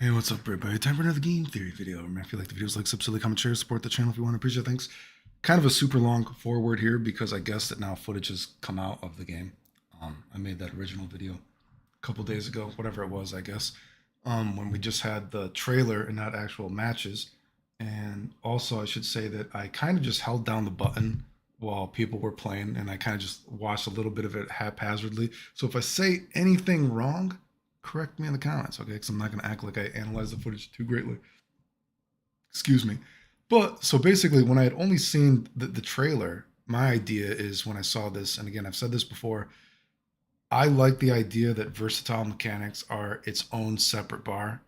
Hey, what's up, everybody? Time for another game theory video. Remember, if you like the videos, like, subscribe, comment, share, support the channel if you want to. Appreciate it. Thanks. Kind of a super long forward here because I guess that now footage has come out of the game. I made that original video a couple days ago, whatever it was, I guess, when we just had the trailer and not actual matches. And also, I should say that I kind of just held down the button while people were playing, and I kind of just watched a little bit of it haphazardly. So if I say anything wrong, correct me in the comments, okay? Because I'm not going to act like I analyzed the footage too greatly. Excuse me. But so basically, when I had only seen the trailer, my idea is when I saw this, and again, I've said this before, I like the idea that versatile mechanics are its own separate bar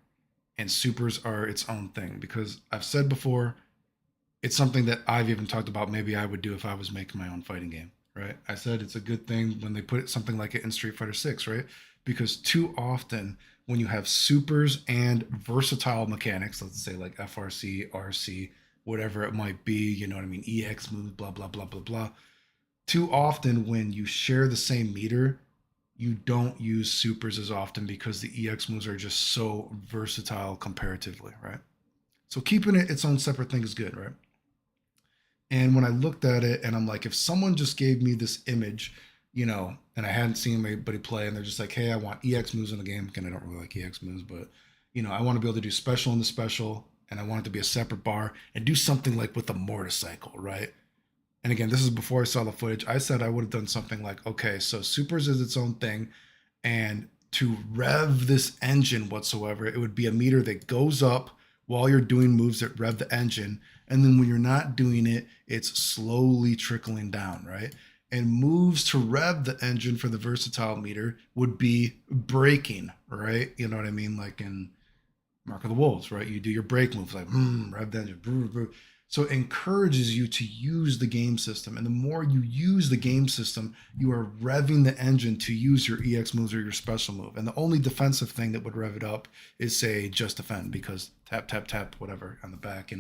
and supers are its own thing because I've said before, it's something that I've even talked about maybe I would do if I was making my own fighting game, right? I said it's a good thing when they put something like it in Street Fighter 6, right? Because too often when you have supers and versatile mechanics, let's say like FRC, RC, whatever it might be, you know what I mean, EX moves, blah blah blah blah blah. Too often when you share the same meter, you don't use supers as often because the EX moves are just so versatile comparatively, right? So keeping it its own separate thing is good, right? And when I looked at it and I'm like, if someone just gave me this image, and I hadn't seen anybody play and they're just like, hey, I want EX moves in the game. Again, I don't really like EX moves, but I want to be able to do special in the special and I want it to be a separate bar and do something like with a motorcycle, right? And again, this is before I saw the footage. I said I would have done something like, okay, so supers is its own thing. And to rev this engine whatsoever, it would be a meter that goes up while you're doing moves that rev the engine. And then when you're not doing it, it's slowly trickling down, right? And moves to rev the engine for the versatile meter would be braking, right? You know what I mean? Like in Mark of the Wolves, right? You do your brake moves like rev the engine. Brr, brr. So it encourages you to use the game system. And the more you use the game system, you are revving the engine to use your EX moves or your special move. And the only defensive thing that would rev it up is, say, just defend, because tap, tap, tap, whatever on the back,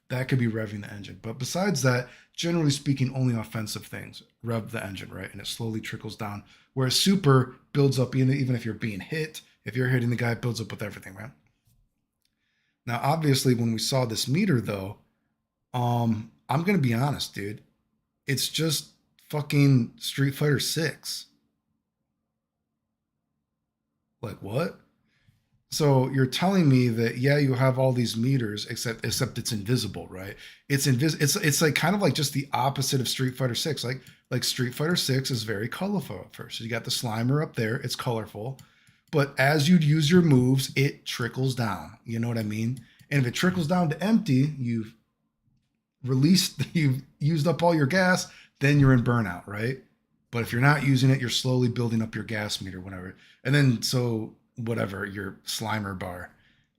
that could be revving the engine. But besides that, generally speaking, only offensive things rev the engine, right? And it slowly trickles down. Whereas super builds up, even if you're being hit, if you're hitting the guy, it builds up with everything, right? Now, obviously, when we saw this meter, though, I'm gonna be honest, dude. It's just fucking Street Fighter 6. Like what? So you're telling me that yeah, you have all these meters, except it's invisible, right? It's like kind of like just the opposite of Street Fighter 6. Like Street Fighter 6 is very colorful at first. So you got the Slimer up there, it's colorful. But as you use your moves, it trickles down. You know what I mean? And if it trickles down to empty, you've used up all your gas, then you're in burnout, right? But if you're not using it, you're slowly building up your gas meter, whatever. And then so whatever, your Slimer bar.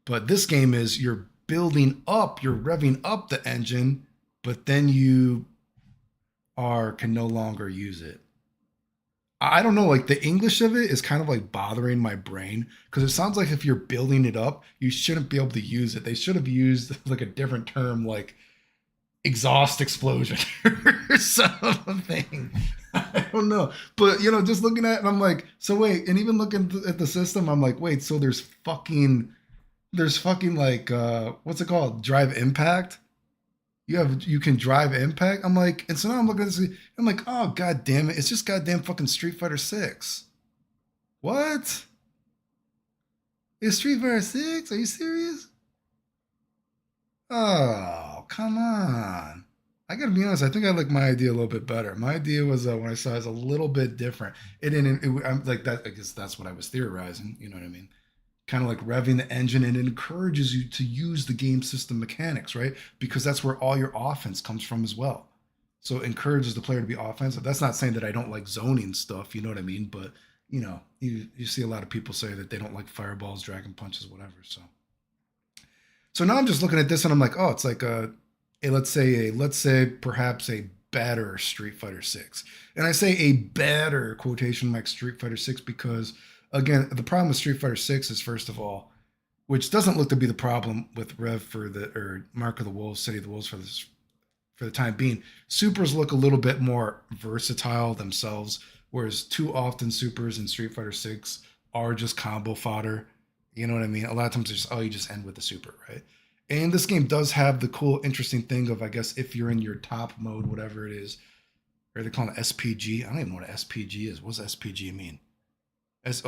But this game is you're building up, you're revving up the engine, but then you are can no longer use it. I don't know, like the English of it is kind of like bothering my brain because it sounds like if you're building it up, you shouldn't be able to use it. They should have used like a different term like exhaust explosion or something. I don't know. But just looking at it, I'm like, so wait, and even looking at the system, I'm like, wait, so there's fucking like what's it called? Drive impact? You can drive impact? I'm like, and so now I'm looking at this, I'm like, oh god damn it, it's just goddamn fucking Street Fighter 6. What? It's Street Fighter 6? Are you serious? Oh, come on. I gotta be honest. I think I like my idea a little bit better. My idea was when I saw it was a little bit different. It didn't. I'm like that. I guess that's what I was theorizing. You know what I mean? Kind of like revving the engine, and it encourages you to use the game system mechanics, right? Because that's where all your offense comes from as well. So it encourages the player to be offensive. That's not saying that I don't like zoning stuff. You know what I mean? But you see a lot of people say that they don't like fireballs, dragon punches, whatever. So now I'm just looking at this and I'm like, oh, it's like let's say perhaps a better Street Fighter 6. And I say a better quotation mark Street Fighter 6 because again, the problem with Street Fighter 6 is first of all, which doesn't look to be the problem with Rev for the or Mark of the Wolves, City of the Wolves for the time being. Supers look a little bit more versatile themselves, whereas too often supers in Street Fighter 6 are just combo fodder. You know what I mean? A lot of times, just oh, you just end with the super, right? And this game does have the cool, interesting thing of I guess if you're in your top mode, whatever it is, or they call it SPG. I don't even know what an SPG is. What's SPG mean?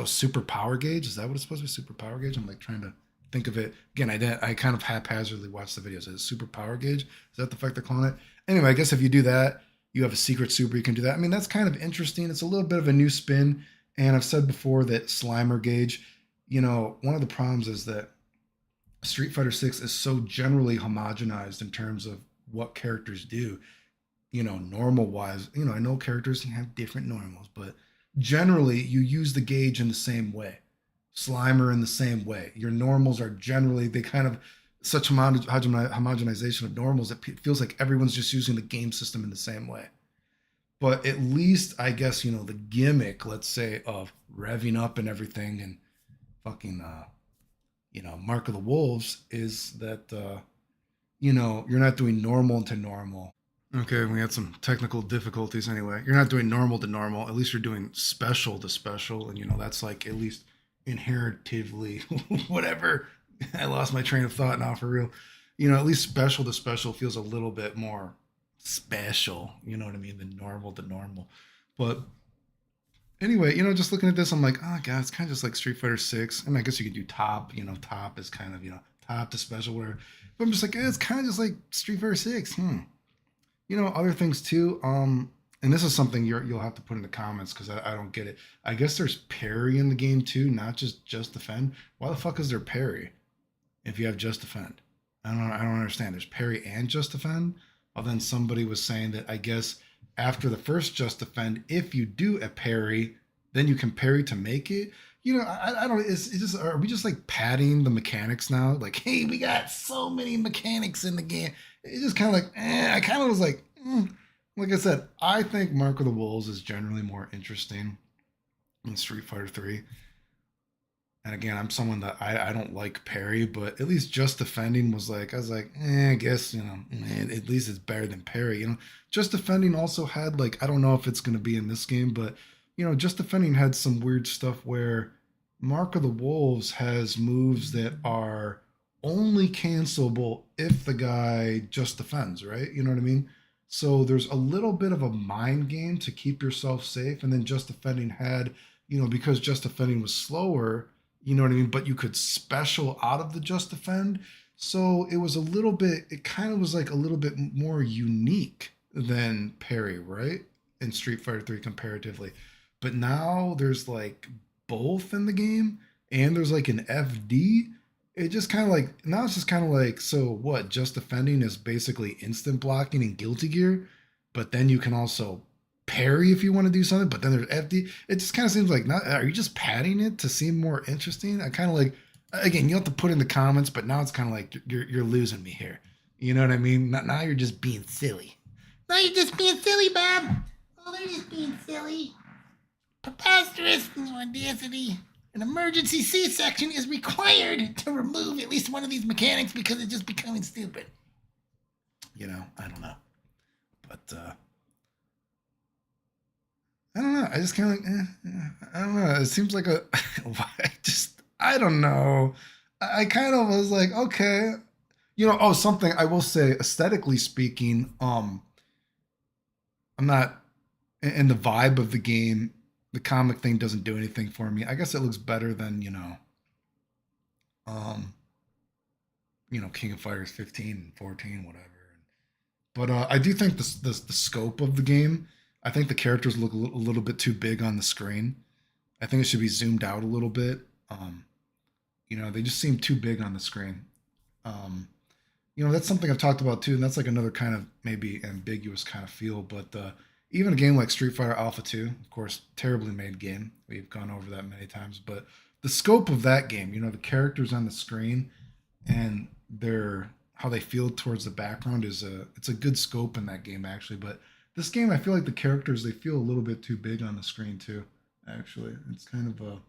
Super power gauge. Is that what it's supposed to be? Super power gauge. I'm like trying to think of it again. I kind of haphazardly watched the videos. Is it super power gauge? Is that the fact they're calling it? Anyway, I guess if you do that, you have a secret super. You can do that. I mean, that's kind of interesting. It's a little bit of a new spin. And I've said before that Slimer gauge. One of the problems is that Street Fighter 6 is so generally homogenized in terms of what characters do. Normal wise, I know characters have different normals, but generally you use the gauge in the same way. Slimer in the same way. Your normals are generally, they kind of, such homogenization of normals, it feels like everyone's just using the game system in the same way. But at least, I guess, the gimmick, let's say, of revving up and everything and fucking, Mark of the Wolves is that, you're not doing normal to normal. Okay, we had some technical difficulties anyway. You're not doing normal to normal. At least you're doing special to special. And, that's like at least inheritively, whatever. I lost my train of thought now for real. At least special to special feels a little bit more special, you know what I mean, than normal to normal. But anyway, just looking at this, I'm like, oh, God, it's kind of just like Street Fighter 6. I mean, I guess you could do top, top is kind of, top to special, whatever. But I'm just like, it's kind of just like Street Fighter 6. Other things too. And this is something you'll have to put in the comments because I don't get it. I guess there's parry in the game too, not just defend. Why the fuck is there parry if you have just defend? I don't understand. There's parry and just defend. Well, then somebody was saying that I guess after the first just defend, if you do a parry, then you can parry to make it. I don't. It's just are we just like padding the mechanics now? Like, hey, we got so many mechanics in the game. It's just kind of like, I kind of was like, like I said, I think Mark of the Wolves is generally more interesting than Street Fighter 3. And again, I'm someone that I don't like parry, but at least just defending was like, I was like, I guess, at least it's better than parry. Just defending also had like, I don't know if it's going to be in this game, but, just defending had some weird stuff where Mark of the Wolves has moves that are only cancelable if the guy just defends, right? You know what I mean? So there's a little bit of a mind game to keep yourself safe. And then just defending had, because just defending was slower, you know what I mean? But you could special out of the just defend. So it was a little bit, it kind of was like a little bit more unique than parry, right? In Street Fighter 3 comparatively. But now there's like both in the game and there's like an FD. It just kind of like, now it's just kind of like, so what? Just defending is basically instant blocking in Guilty Gear, but then you can also parry if you want to do something, but then there's FD. It just kind of seems like, not, are you just padding it to seem more interesting? I kind of like, again, you have to put in the comments, but now it's kind of like you're losing me here. You know what I mean? Now you're just being silly. Now you're just being silly, Bob. Oh, they're just being silly. Preposterous audacity. An emergency C-section is required to remove at least one of these mechanics because it's just becoming stupid. I don't know. But, I don't know. I just kind of like, I don't know. It seems like I don't know. I kind of was like, okay. Something I will say, aesthetically speaking, I'm not, in the vibe of the game, the comic thing doesn't do anything for me. I guess it looks better than, um, King of Fighters 15 and 14, whatever. But I do think the scope of the game, I think the characters look a little bit too big on the screen. I think it should be zoomed out a little bit. They just seem too big on the screen. Um, that's something I've talked about too, and that's like another kind of maybe ambiguous kind of feel. But even a game like Street Fighter Alpha 2, of course, terribly made game. We've gone over that many times, but the scope of that game, the characters on the screen and their how they feel towards the background it's a good scope in that game actually. But this game, I feel like the characters they feel a little bit too big on the screen too. Actually, it's kind of a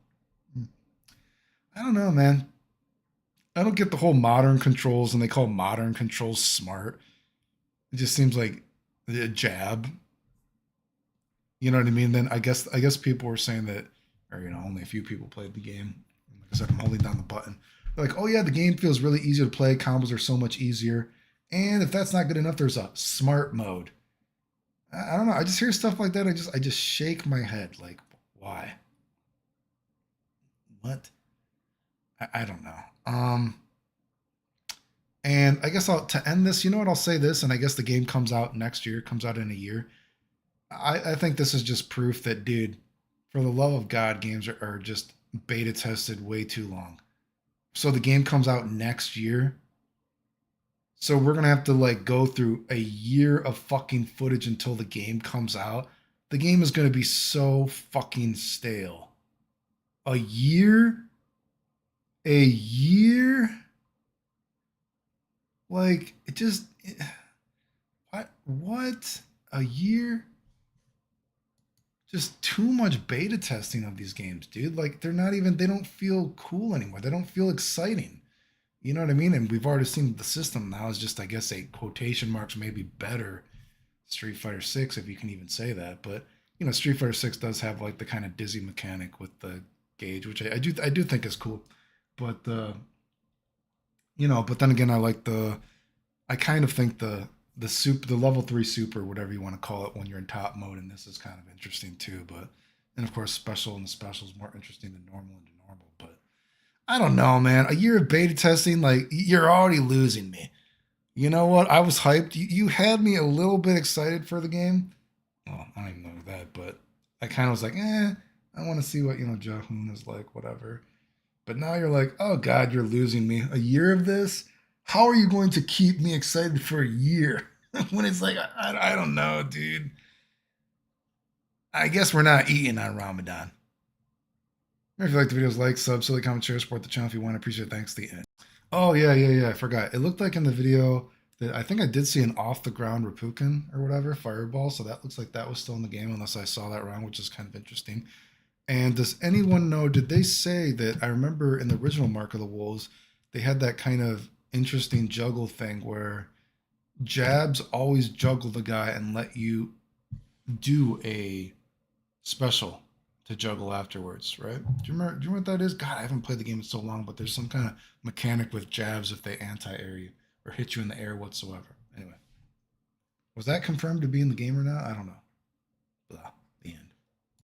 I don't know, man. I don't get the whole modern controls, and they call modern controls smart. It just seems like a jab. You know what I mean? Then I guess people were saying that, or only a few people played the game. I said, I'm holding down the button. They're like, oh yeah, the game feels really easy to play. Combos are so much easier. And if that's not good enough, there's a smart mode. I don't know. I just hear stuff like that. I just shake my head. Like, why? What? I don't know. And I guess to end this, you know what? I'll say this, and I guess the game comes out next year, comes out in a year. I think this is just proof that, dude, for the love of God, games are just beta tested way too long. So the game comes out next year. So we're gonna have to like go through a year of fucking footage until the game comes out. The game is gonna be so fucking stale. A year? A year? Like what? A year? Just too much beta testing of these games, dude. Like they don't feel cool anymore. They don't feel exciting. You know what I mean? And we've already seen the system now is just, I guess, a quotation marks maybe better Street Fighter 6, if you can even say that. But you know, Street Fighter 6 does have like the kind of dizzy mechanic with the gauge, which I do think is cool. But but then again, I kind of think the level 3 super, whatever you want to call it, when you're in top mode, and this is kind of interesting too. But and of course, special and the special is more interesting than normal and normal. But I don't know, man. A year of beta testing, like you're already losing me. You know what? I was hyped. You had me a little bit excited for the game. Well, I don't even know that, but I kind of was like, I want to see what Jahun is like, whatever. But now you're like, oh God, you're losing me. A year of this? How are you going to keep me excited for a year when it's like, I don't know, dude. I guess we're not eating on Ramadan. If you like the videos, like, sub, silly, comment, share, support the channel if you want. I appreciate it. Thanks. The end. Oh, yeah. I forgot. It looked like in the video that I think I did see an off the ground Rapukin or whatever, fireball. So that looks like that was still in the game, unless I saw that wrong, which is kind of interesting. And does anyone know, did they say that, I remember in the original Mark of the Wolves, they had that kind of interesting juggle thing where jabs always juggle the guy and let you do a special to juggle afterwards, right? Do you remember what that is? God, I haven't played the game in so long, but there's some kind of mechanic with jabs if they anti-air you or hit you in the air whatsoever. Anyway, was that confirmed to be in the game or not? I don't know. Blah.